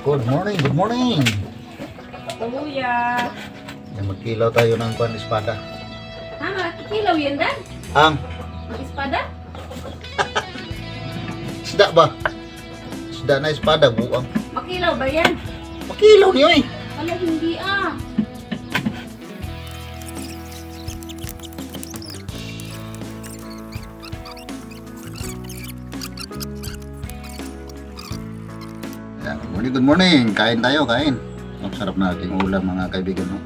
Good morning, good morning. Kuya. Yan, magkilaw tayo ng kwan espada. Ha, makikilaw yan, Dan? Ang Mag-espada? isda ba? Isda na espada, buang. Makilaw ba yan? Makilaw niyo eh. Wala, hindi ah. Yan, good morning, good morning. Kain tayo, kain. Ang sarap na ating ulam mga kaibigan. No?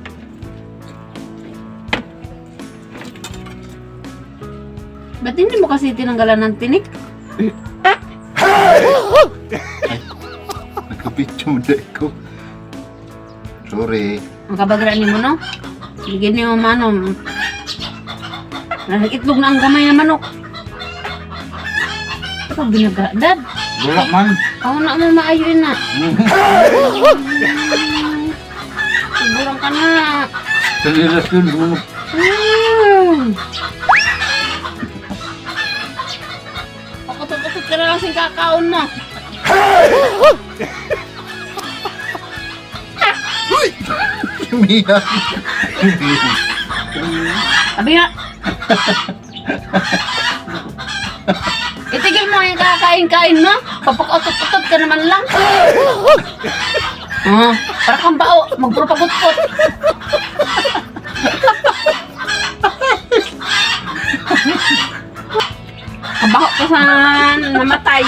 Ba't hindi mo kasi tinanggalan ng tinik? Nagkapityo mo na ko. Sorry. Ang kabagra ni mo, no? Bigyan niyo manong. Itlog na ang gamay na manok. Ito binaga, Dad. Wala man. Ako na mo maayoin na. Sigurang ka na. Saliras yun. Ano? Pakutot-kutot ka na lang sing kakaon mo. Mia. Sabi nga. Itigil mo yung kakain-kain mo. Papakutot-kutot ka naman lang. Para kang bao. Magpuro-pagutkot. Kabaho pa sa namatay.